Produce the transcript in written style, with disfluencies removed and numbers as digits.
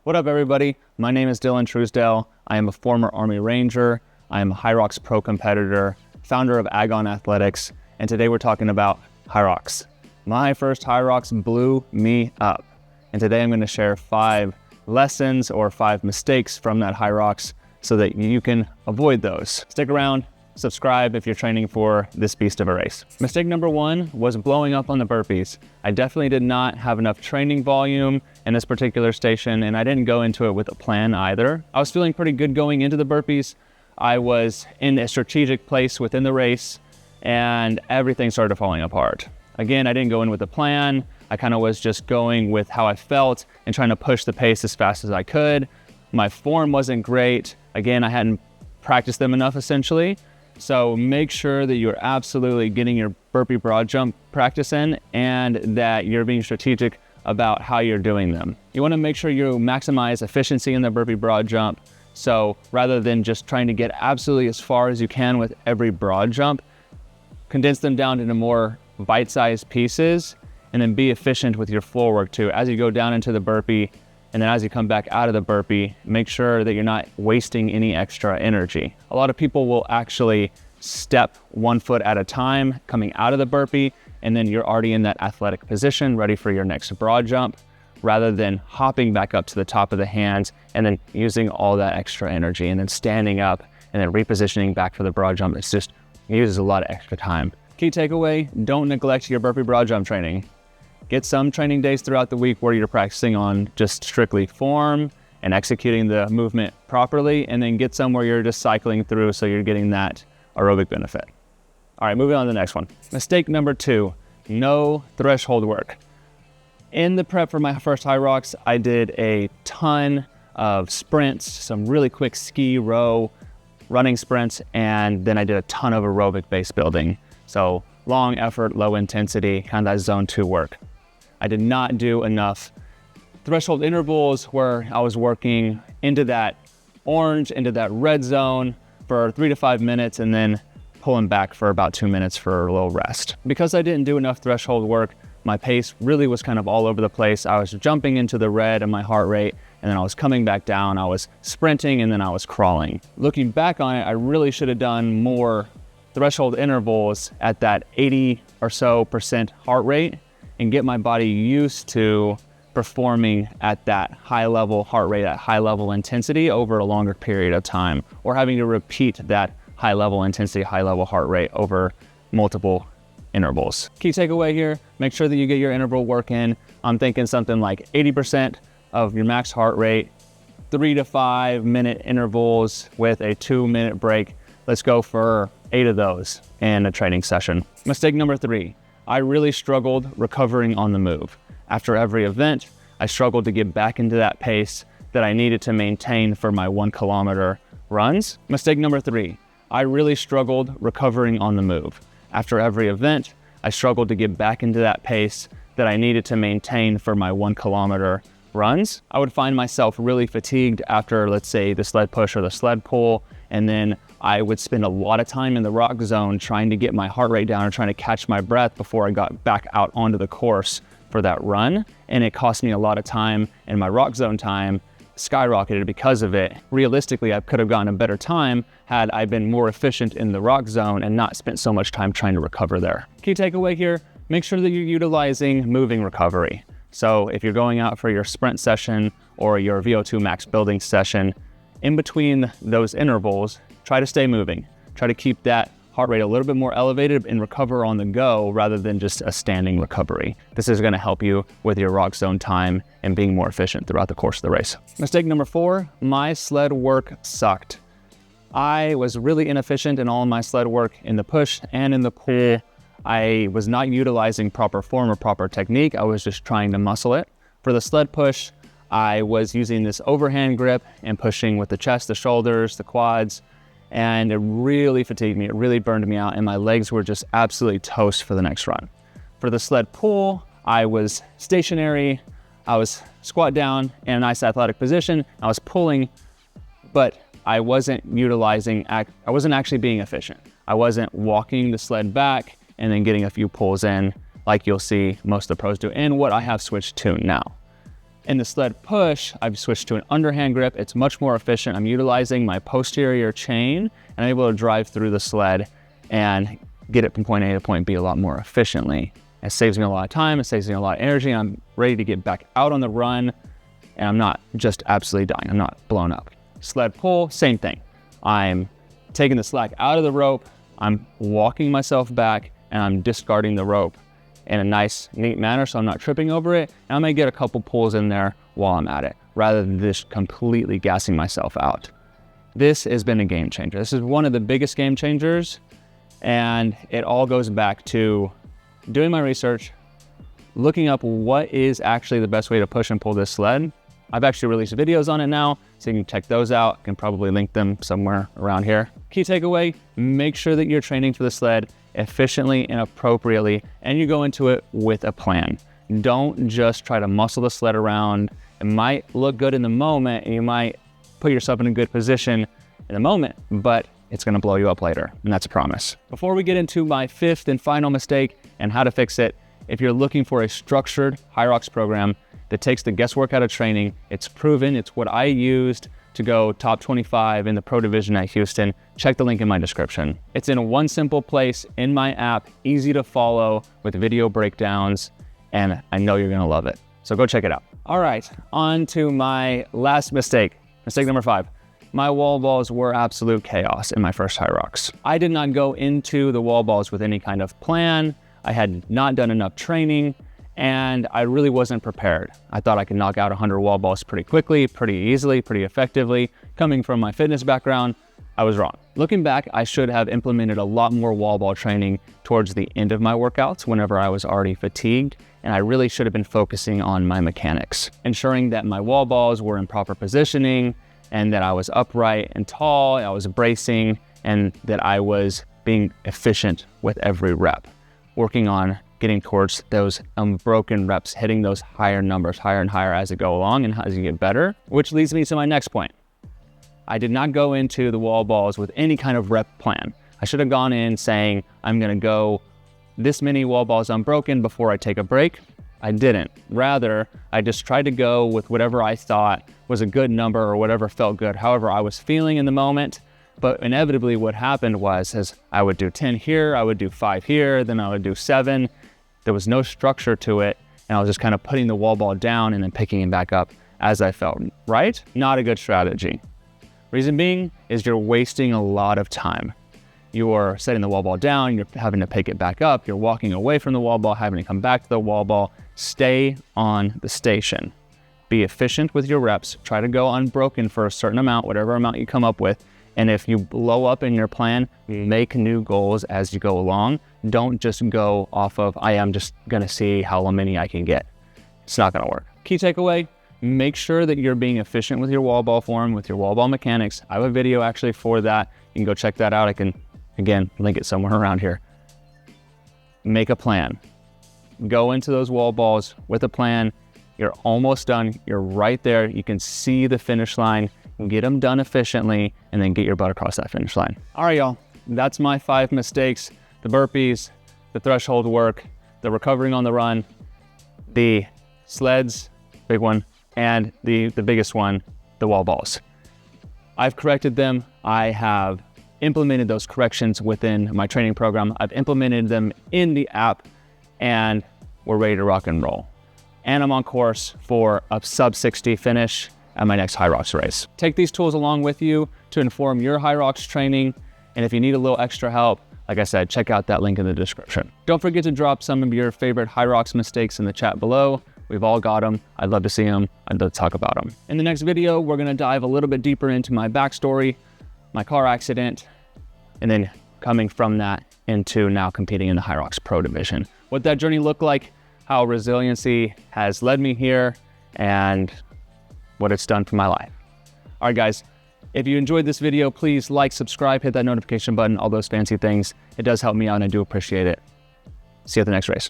What up, everybody? My name is Dylan Truesdale. I am a former Army Ranger. I am a HYROX pro competitor, founder of Agon Athletics, and today we're talking about HYROX. My first HYROX blew me up, and today I'm going to share 5 lessons or 5 mistakes from that HYROX so that you can avoid those. Stick around. Subscribe if you're training for this beast of a race. Mistake number 1 was blowing up on the burpees. I definitely did not have enough training volume in this particular station, and I didn't go into it with a plan either. I was feeling pretty good going into the burpees. I was in a strategic place within the race, and everything started falling apart. Again, I didn't go in with a plan. I kind of was just going with how I felt and trying to push the pace as fast as I could. My form wasn't great. Again, I hadn't practiced them enough essentially. So make sure that you're absolutely getting your burpee broad jump practice in and that you're being strategic about how you're doing them. You want to make sure you maximize efficiency in the burpee broad jump. So rather than just trying to get absolutely as far as you can with every broad jump, condense them down into more bite-sized pieces and then be efficient with your floor work too. As you go down into the burpee and then as you come back out of the burpee, make sure that you're not wasting any extra energy. A lot of people will actually step 1 foot at a time coming out of the burpee, and then you're already in that athletic position, ready for your next broad jump, rather than hopping back up to the top of the hands and then using all that extra energy and then standing up and then repositioning back for the broad jump. It uses a lot of extra time. Key takeaway, don't neglect your burpee broad jump training. Get some training days throughout the week where you're practicing on just strictly form and executing the movement properly, and then get some where you're just cycling through so you're getting that aerobic benefit. All right, moving on to the next one. Mistake number 2, no threshold work. In the prep for my first HYROX, I did a ton of sprints, some really quick ski row running sprints, and then I did a ton of aerobic base building. So long effort, low intensity, kind of that zone 2 work. I did not do enough threshold intervals where I was working into that orange, into that red zone for 3 to 5 minutes and then pulling back for about 2 minutes for a little rest. Because I didn't do enough threshold work, my pace really was kind of all over the place. I was jumping into the red in my heart rate, and then I was coming back down. I was sprinting, and then I was crawling. Looking back on it, I really should have done more threshold intervals at that 80% or so heart rate and get my body used to performing at that high level heart rate, at high level intensity over a longer period of time, or having to repeat that high level intensity, high level heart rate over multiple intervals. Key takeaway here, make sure that you get your interval work in. I'm thinking something like 80% of your max heart rate, 3 to 5 minute intervals with a 2-minute break. Let's go for 8 of those in a training session. Mistake number 3, I really struggled recovering on the move. After every event, I struggled to get back into that pace that I needed to maintain for my 1 kilometer runs. Mistake number 3, I really struggled recovering on the move. After every event, I struggled to get back into that pace that I needed to maintain for my 1 kilometer runs. I would find myself really fatigued after, let's say, the sled push or the sled pull, and then I would spend a lot of time in the rock zone trying to get my heart rate down or trying to catch my breath before I got back out onto the course for that run. And it cost me a lot of time, and my rock zone time skyrocketed because of it. Realistically, I could have gotten a better time had I been more efficient in the rock zone and not spent so much time trying to recover there. Key takeaway here, make sure that you're utilizing moving recovery. So if you're going out for your sprint session or your VO2 max building session, in between those intervals, try to stay moving. Try to keep that heart rate a little bit more elevated and recover on the go rather than just a standing recovery. This is going to help you with your rock zone time and being more efficient throughout the course of the race. Mistake number 4, my sled work sucked. I was really inefficient in all of my sled work in the push and in the pull. I was not utilizing proper form or proper technique. I was just trying to muscle it. For the sled push, I was using this overhand grip and pushing with the chest, the shoulders, the quads, and it really fatigued me. It really burned me out, and my legs were just absolutely toast for the next run. For the sled pull, I was stationary. I was squat down in a nice athletic position. I was pulling, but I wasn't actually being efficient. I wasn't walking the sled back and then getting a few pulls in like you'll see most of the pros do, and what I have switched to now. In the sled push, I've switched to an underhand grip. It's much more efficient. I'm utilizing my posterior chain and I'm able to drive through the sled and get it from point A to point B a lot more efficiently. It saves me a lot of time, it saves me a lot of energy, and I'm ready to get back out on the run, and I'm not just absolutely dying, I'm not blown up. Sled pull, same thing. I'm taking the slack out of the rope, I'm walking myself back, and I'm discarding the rope in a nice, neat manner so I'm not tripping over it, and I may get a couple pulls in there while I'm at it, rather than just completely gassing myself out. This has been a game changer. This is one of the biggest game changers, and it all goes back to doing my research, looking up what is actually the best way to push and pull this sled. I've actually released videos on it now, so you can check those out. I can probably link them somewhere around here. Key takeaway, make sure that you're training for the sled efficiently and appropriately, and you go into it with a plan. Don't just try to muscle the sled around. It might look good in the moment, and you might put yourself in a good position in the moment, but it's gonna blow you up later, and that's a promise. Before we get into my fifth and final mistake and how to fix it, if you're looking for a structured HYROX program that takes the guesswork out of training, it's proven, it's what I used to go top 25 in the pro division at Houston, check the link in my description. It's in one simple place in my app, easy to follow with video breakdowns, and I know you're gonna love it. So go check it out. All right, on to my last mistake, mistake number 5. My wall balls were absolute chaos in my first HYROX. I did not go into the wall balls with any kind of plan. I had not done enough training, and I really wasn't prepared. I thought I could knock out 100 wall balls pretty quickly, pretty easily, pretty effectively. Coming from my fitness background, I was wrong. Looking back, I should have implemented a lot more wall ball training towards the end of my workouts whenever I was already fatigued, and I really should have been focusing on my mechanics, ensuring that my wall balls were in proper positioning, and that I was upright and tall, I was bracing, and that I was being efficient with every rep, working on getting towards those unbroken reps, hitting those higher numbers, higher and higher as it go along and as you get better, which leads me to my next point. I did not go into the wall balls with any kind of rep plan. I should have gone in saying, I'm gonna go this many wall balls unbroken before I take a break. I didn't. Rather, I just tried to go with whatever I thought was a good number or whatever felt good, however I was feeling in the moment. But inevitably what happened was I would do 10 here, I would do 5 here, then I would do 7. There was no structure to it, and I was just kind of putting the wall ball down and then picking it back up as I felt, right? Not a good strategy. Reason being is you're wasting a lot of time. You're setting the wall ball down, you're having to pick it back up, you're walking away from the wall ball, having to come back to the wall ball. Stay on the station. Be efficient with your reps. Try to go unbroken for a certain amount, whatever amount you come up with. And if you blow up in your plan, make new goals as you go along. Don't just go off of, I am just gonna see how many I can get. It's not gonna work. Key takeaway, make sure that you're being efficient with your wall ball form, with your wall ball mechanics. I have a video actually for that. You can go check that out. I can, again, link it somewhere around here. Make a plan. Go into those wall balls with a plan. You're almost done. You're right there. You can see the finish line. Get them done efficiently, and then get your butt across that finish line. All right, y'all. That's my 5 mistakes. The burpees, the threshold work, the recovering on the run, the sleds, big one, and the biggest one, the wall balls. I've corrected them. I have implemented those corrections within my training program. I've implemented them in the app, and we're ready to rock and roll. And I'm on course for a sub 60 finish at my next HYROX race. Take these tools along with you to inform your HYROX training. And if you need a little extra help, like I said, check out that link in the description. Don't forget to drop some of your favorite HYROX mistakes in the chat below. We've all got them. I'd love to see them. I'd love to talk about them. In the next video, we're gonna dive a little bit deeper into my backstory, my car accident, and then coming from that into now competing in the HYROX Pro Division. What that journey looked like, how resiliency has led me here, and what it's done for my life. All right, guys, if you enjoyed this video, please like, subscribe, hit that notification button, all those fancy things. It does help me out, and I do appreciate it. See you at the next race.